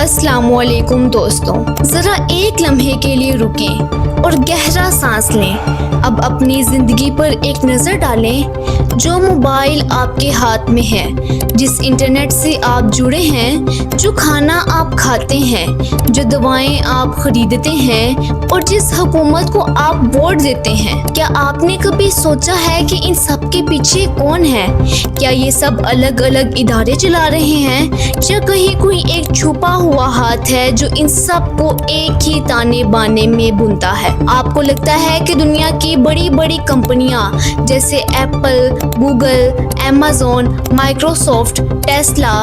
अस्सलाम वालेकुम दोस्तों, ज़रा एक लम्हे के लिए रुकें और गहरा सांस लें। अब अपनी ज़िंदगी पर एक नज़र डालें। जो मोबाइल आपके हाथ में है, जिस इंटरनेट से आप जुड़े हैं, जो खाना आप खाते हैं, जो दवाएं आप खरीदते हैं और जिस हुकूमत को आप वोट देते हैं, क्या आपने कभी सोचा है कि इन सब के पीछे कौन है? क्या ये सब अलग अलग इदारे चला रहे हैं या कहीं कोई एक छुपा हुआ हाथ है जो इन सब को एक ही ताने बाने में बुनता है? आपको लगता है कि दुनिया की बड़ी बड़ी कंपनियां जैसे Apple, Google, Amazon, Microsoft, Tesla,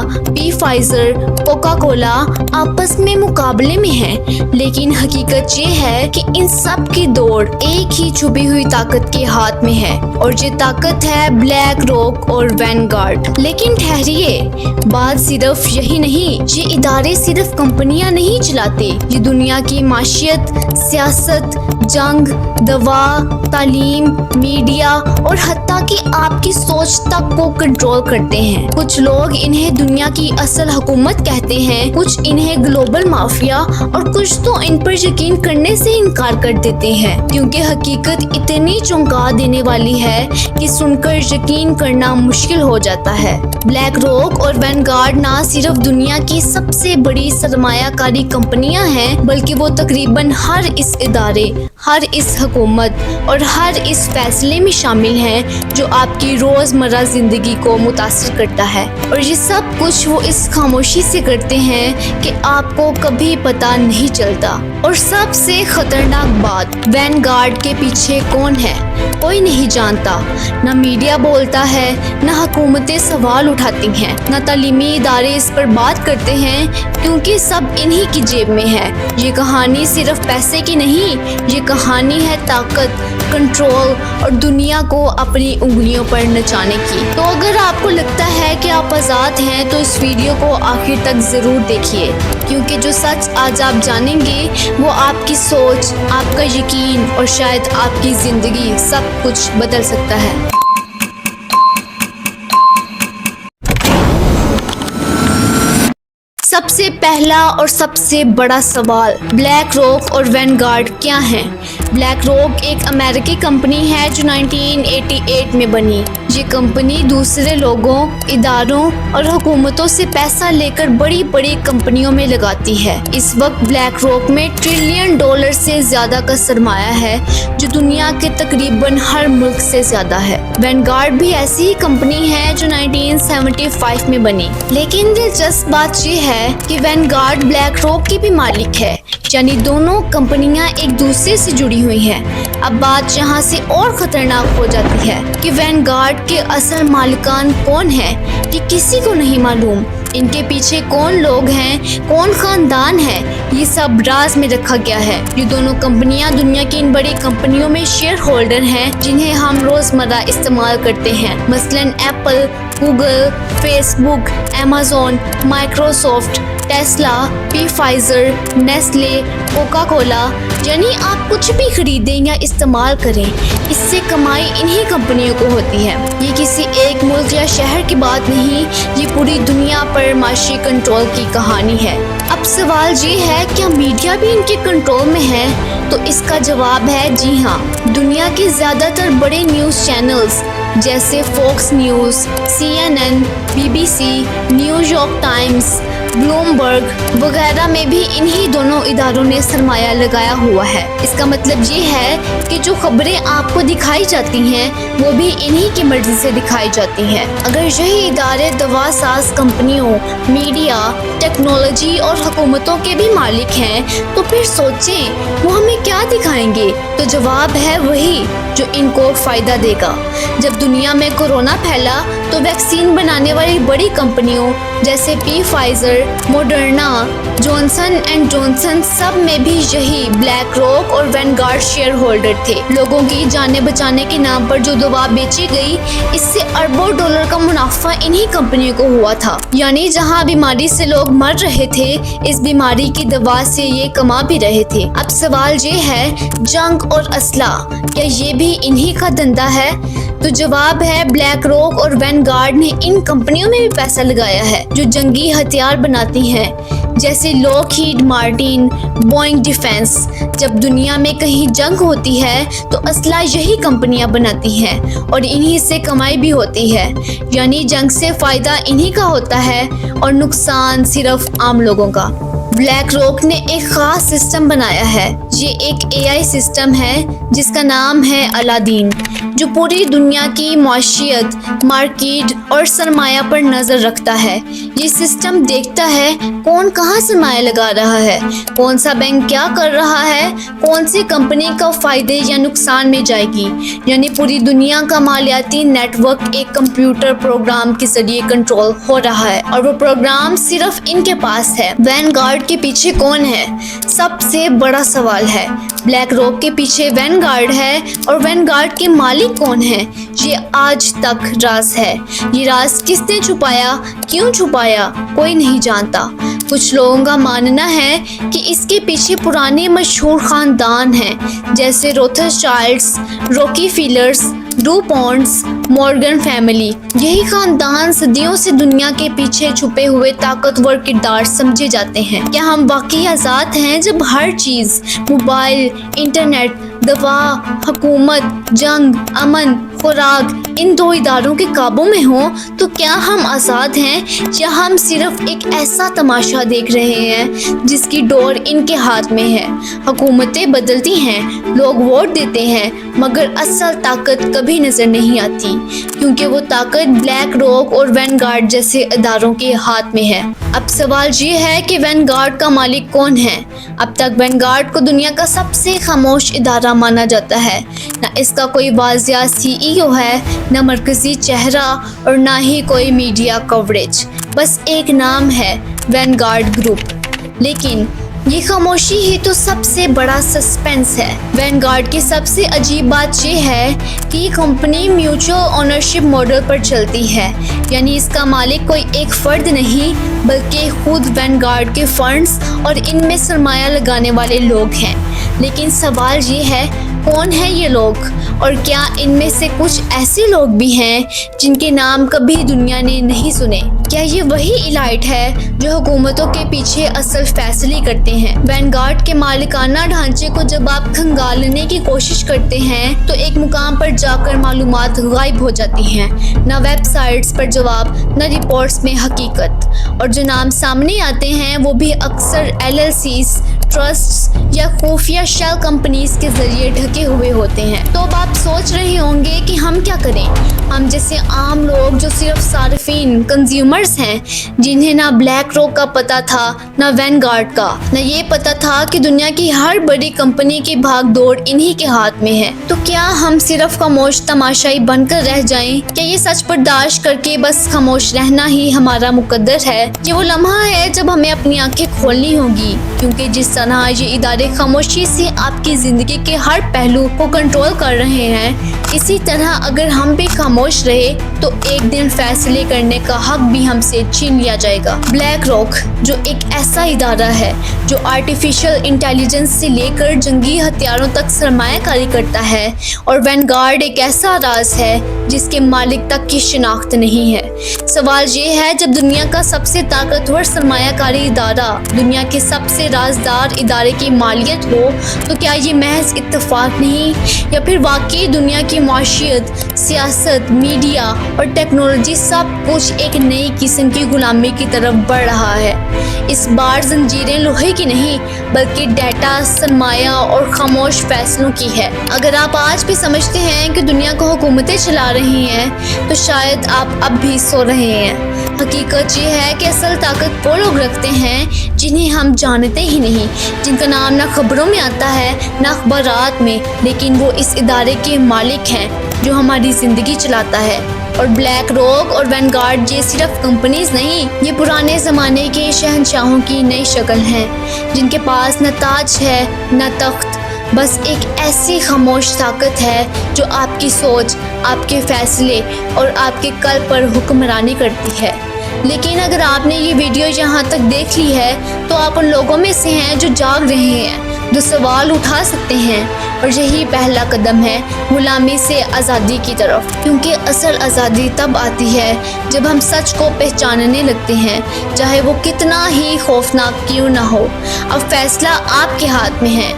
Pfizer, Coca Cola आपस में मुकाबले में हैं, लेकिन हकीकत ये है कि इन सब की दौड़ एक ही छुपी हुई ताकत के हाथ में है और ये ताकत है ब्लैक रॉक और वैनगार्ड। लेकिन ठहरिए, बात सिर्फ यही नहीं, ये इदारे सिर्फ कंपनियां नहीं चलाते, ये दुनिया की माशियत, सियासत, जंग, दवा, तालीम, मीडिया और हत्ता कि आपकी सोच तक को कंट्रोल करते हैं। कुछ लोग इन्हें दुनिया की असल हुकूमत कहते हैं, कुछ इन्हें ग्लोबल माफिया और कुछ तो इन पर यकीन करने से इनकार कर देते हैं, क्योंकि हकीकत इतनी चौंका देने वाली है कि सुनकर यकीन करना मुश्किल हो जाता है। ब्लैक रॉक और वैनगार्ड ना सिर्फ दुनिया की सबसे बड़ी सरमायाकारी कंपनियां हैं, बल्कि वो तकरीबन हर इस इदारे, हर इस हुकूमत और हर इस फैसले में शामिल हैं जो आपकी रोज़मर्रा ज़िंदगी को मुतासिर करता है। और ये सब कुछ वो इस खामोशी से करते हैं कि आपको कभी पता नहीं चलता। और सबसे खतरनाक बात, वैनगार्ड के पीछे कौन है कोई नहीं जानता। ना मीडिया बोलता है, ना हुकूमतें सवाल उठाती हैं, ना तालीमी इदारे इस पर बात करते हैं, क्योंकि सब इन्हीं की जेब में है। ये कहानी सिर्फ पैसे की नहीं, ये कहानी है ताकत, कंट्रोल और दुनिया को अपनी उंगलियों पर नचाने की। तो अगर आपको लगता है कि आप आज़ाद हैं तो इस वीडियो को आखिर तक ज़रूर देखिए, क्योंकि जो सच आज आप जानेंगे वो आपकी सोच, आपका यकीन और शायद आपकी ज़िंदगी सब कुछ बदल सकता है। सबसे पहला और सबसे बड़ा सवाल, ब्लैक रॉक और वैनगार्ड क्या हैं? ब्लैक रॉक एक अमेरिकी कंपनी है जो 1988 में बनी। ये कंपनी दूसरे लोगों, इदारों और हुकूमतों से पैसा लेकर बड़ी बड़ी कंपनियों में लगाती है। इस वक्त ब्लैक रॉक में $1 ट्रिलियन से ज़्यादा का सरमाया है, जो दुनिया के तकरीबन हर मुल्क से ज़्यादा है। वैनगार्ड भी ऐसी ही कंपनी है जो 1975 में बनी। लेकिन दिलचस्प बात यह है कि वैनगार्ड ब्लैक रॉक की भी मालिक है, यानी दोनों कंपनियां एक दूसरे से जुड़ी हुई हैं। अब बात यहाँ से और खतरनाक हो जाती है कि वैनगार्ड के असल मालिकान कौन है, ये किसी को नहीं मालूम। इनके पीछे कौन लोग हैं, कौन खानदान है, ये सब राज में रखा गया है। ये दोनों कंपनियां दुनिया की इन बड़ी कंपनियों में शेयर होल्डर हैं, जिन्हें हम रोज़मर्रा इस्तेमाल करते हैं, मसलन Apple, Google, Facebook, Amazon, Microsoft, Tesla, Pfizer, Nestle, Coca Cola. यानी आप कुछ भी खरीदें या इस्तेमाल करें, इससे कमाई इन्हीं कंपनियों को होती है। ये किसी एक मुल्क या शहर की बात नहीं, ये पूरी दुनिया पर माशी कंट्रोल की कहानी है। अब सवाल ये है, क्या मीडिया भी इनके कंट्रोल में है? तो इसका जवाब है जी हाँ। दुनिया के ज़्यादातर बड़े न्यूज़ चैनल्स जैसे Fox News, CNN, BBC, New York Times, Bloomberg वगैरह में भी इन्हीं दोनों इदारों ने सरमाया लगाया हुआ है। इसका मतलब ये है कि जो खबरें आपको दिखाई जाती हैं वो भी इन्हीं की मर्जी से दिखाई जाती हैं। अगर यही इदारे दवा साज कंपनियों, मीडिया, टेक्नोलॉजी और हुकूमतों के भी मालिक हैं, तो फिर सोचें वो हमें क्या दिखाएंगे? तो जवाब है वही जो इनको फ़ायदा देगा। जब दुनिया में कोरोना फैला तो वैक्सीन बनाने वाली बड़ी कंपनियों जैसे Pfizer, Moderna, Johnson and Johnson सब में भी यही ब्लैक रॉक और वैनगार्ड शेयर होल्डर थे। लोगों की जानें बचाने के नाम पर जो दवा बेची गई, इससे अरबों डॉलर का मुनाफा इन्हीं कंपनियों को हुआ था। यानी जहां बीमारी से लोग मर रहे थे, इस बीमारी की दवा से ये कमा भी रहे थे। अब सवाल ये है, जंग और असला क्या ये भी इन्हीं का धंधा है? तो जवाब है, ब्लैक रॉक और वैनगार्ड ने इन कंपनियों में भी पैसा लगाया है जो जंगी हथियार बनाती हैं, जैसे लॉकहीड मार्टिन, बोइंग डिफेंस। जब दुनिया में कहीं जंग होती है तो असला यही कंपनियां बनाती हैं और इन्हीं से कमाई भी होती है। यानी जंग से फ़ायदा इन्हीं का होता है और नुकसान सिर्फ आम लोगों का। ब्लैक रॉक ने एक ख़ास सिस्टम बनाया है। ये एक AI सिस्टम है जिसका नाम है अलादीन, जो पूरी दुनिया की माशियत, मार्केट और सरमाया पर नज़र रखता है। ये सिस्टम देखता है कौन कहाँ सरमाया लगा रहा है, कौन सा बैंक क्या कर रहा है, कौन सी कंपनी का फ़ायदे या नुकसान में जाएगी। यानी पूरी दुनिया का मालियाती नेटवर्क एक कंप्यूटर प्रोग्राम के ज़रिए कंट्रोल हो रहा है और वो प्रोग्राम सिर्फ इनके पास है। वैनगार्ड के पीछे कौन है? सबसे बड़ा सवाल है। ब्लैक रॉक के पीछे वैनगार्ड है और वैनगार्ड के मालिक कौन है? ये आज तक राज है। ये राज किसने छुपाया, क्यों छुपाया, कोई नहीं जानता। कुछ लोगों का मानना है कि इसके पीछे पुराने मशहूर ख़ानदान हैं, जैसे रोथस्चाइल्ड्स, रॉकीफिलर्स, डुपॉन्ट्स, मॉर्गन फैमिली। यही ख़ानदान सदियों से दुनिया के पीछे छुपे हुए ताकतवर किरदार समझे जाते हैं। क्या हम वाकई आज़ाद हैं जब हर चीज़, मोबाइल, इंटरनेट, दवा, हुकूमत, जंग, अमन, खुराक इन दो इदारों के काबू में हो? तो क्या हम आज़ाद हैं या हम सिर्फ एक ऐसा तमाशा देख रहे हैं जिसकी डोर इनके हाथ में है? हुकूमतें बदलती हैं, लोग वोट देते हैं, मगर असल ताकत कभी नज़र नहीं आती, क्योंकि वो ताकत ब्लैक रॉक और वैनगार्ड जैसे इदारों के हाथ में है। अब सवाल ये है कि वैनगार्ड का मालिक कौन है? अब तक वैनगार्ड को दुनिया का सबसे खामोश इदारा माना जाता है। ना इसका कोई वाज़िया CEO है, ना मरकज़ी चेहरा और ना ही कोई मीडिया कवरेज। बस एक नाम है, वैनगार्ड ग्रुप। लेकिन ये खामोशी ही तो सबसे बड़ा सस्पेंस है। वैनगार्ड की सबसे अजीब बात ये है कि ये कंपनी म्यूचुअल ओनरशिप मॉडल पर चलती है। यानी इसका मालिक कोई एक फ़र्द नहीं, बल्कि खुद वैनगार्ड के फंड्स और इनमें सरमाया लगाने वाले लोग हैं। लेकिन सवाल ये है, कौन है ये लोग और क्या इनमें से कुछ ऐसे लोग भी हैं जिनके नाम कभी दुनिया ने नहीं सुने? क्या ये वही इलाइट है जो हुकूमतों के पीछे असल फैसले करते हैं? वैनगार्ड के मालिकाना ढांचे को जब आप खंगालने की कोशिश करते हैं तो एक मुकाम पर जाकर मालूमात गायब हो जाती हैं। ना वेबसाइट्स पर जवाब, ना रिपोर्ट्स में हकीकत, और जो नाम सामने आते हैं वो भी अक्सर LLCs, ट्रस्ट्स या खुफिया शेल कंपनीज के जरिए ढके हुए होते हैं। तो अब आप सोच रहे होंगे कि हम क्या करें? हम जैसे आम लोग जो सिर्फ सार्फिन, कंज्यूमर्स हैं, जिन्हें ना ब्लैक रॉक का पता था, ना वैनगार्ड का, ना ये पता था कि दुनिया की हर बड़ी कंपनी की भाग दौड़ इन्हीं के हाथ में है। तो क्या हम सिर्फ खामोश तमाशाई बनकर रह जाएं? क्या ये सच बर्दाश्त करके बस खामोश रहना ही हमारा मुकद्दर है? ये वो लम्हा है जब हमें अपनी आंखें खोलनी होगी, क्योंकि जिस तरह ये इदारे खामोशी से आपकी ज़िंदगी के हर पहलू को कंट्रोल कर रहे हैं, इसी तरह अगर हम भी खामोश रहे तो एक दिन फैसले करने का हक भी हमसे छीन लिया जाएगा। ब्लैक रॉक जो एक ऐसा इदारा है जो आर्टिफिशियल इंटेलिजेंस से लेकर जंगी हथियारों तक सरमायाकारी करता है, और वैनगार्ड एक ऐसा राज है जिसके मालिक तक की शिनाख्त नहीं है। सवाल ये है, जब दुनिया का सबसे ताकतवर सरमायाकारी इदारा दुनिया के सबसे राजदार इदारे की मालियत हो, तो क्या ये महज इत्तेफाक नहीं, या फिर वाकई दुनिया की माशियत, सियासत, मीडिया और टेक्नोलॉजी सब कुछ एक नई किस्म की गुलामी की तरफ बढ़ रहा है? इस बार जंजीरें लोहे की नहीं, बल्कि डेटा, सरमाया और खामोश फैसलों की है। अगर आप आज भी समझते हैं कि दुनिया को हुकूमतें चला रही हैं, तो शायद आप अब भी सो रहे हैं। हकीकत ये है कि असल ताकत वो लोग रखते हैं जिन्हें हम जानते ही नहीं, जिनका नाम ना खबरों में आता है ना अखबारात में, लेकिन वो इस इदारे के मालिक हैं जो हमारी ज़िंदगी चलाता है। और ब्लैक रॉक और वैनगार्ड ये सिर्फ कंपनीज नहीं, ये पुराने ज़माने के शहंशाहों की नई शक्ल हैं, जिनके पास न ताज है न तख्त, बस एक ऐसी खामोश ताकत है जो आपकी सोच, आपके फैसले और आपके कल पर हुक्मरानी करती है। लेकिन अगर आपने ये वीडियो यहाँ तक देख ली है तो आप उन लोगों में से हैं जो जाग रहे हैं, जो सवाल उठा सकते हैं, اور یہی پہلا قدم ہے غلامی سے آزادی کی طرف، کیونکہ اصل آزادی تب آتی ہے جب ہم سچ کو پہچاننے لگتے ہیں، چاہے وہ کتنا ہی خوفناک کیوں نہ ہو۔ اب فیصلہ آپ کے ہاتھ میں ہے۔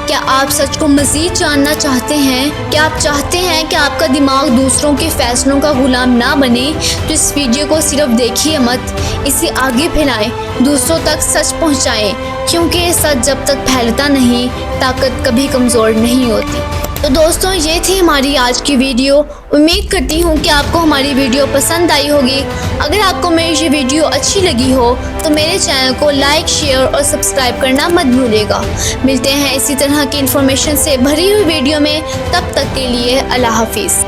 کیا آپ سچ کو مزید جاننا چاہتے ہیں؟ کیا آپ چاہتے ہیں کہ آپ کا دماغ دوسروں کے فیصلوں کا غلام نہ بنے؟ تو اس ویڈیو کو صرف دیکھیے مت، اسے آگے پھیلائیں، دوسروں تک سچ پہنچائیں، کیونکہ سچ جب تک پھیلتا نہیں، طاقت کبھی کمزور نہیں ہوتی۔ تو دوستوں، یہ تھی ہماری آج کی ویڈیو۔ امید کرتی ہوں کہ آپ کو ہماری ویڈیو پسند آئی ہوگی۔ اگر آپ کو میری یہ ویڈیو اچھی لگی ہو تو میرے چینل کو لائک، شیئر اور سبسکرائب کرنا مت بھولیے گا۔ ملتے ہیں اسی طرح کی انفارمیشن سے بھری ہوئی ویڈیو میں، تب تک کے لیے اللہ حافظ۔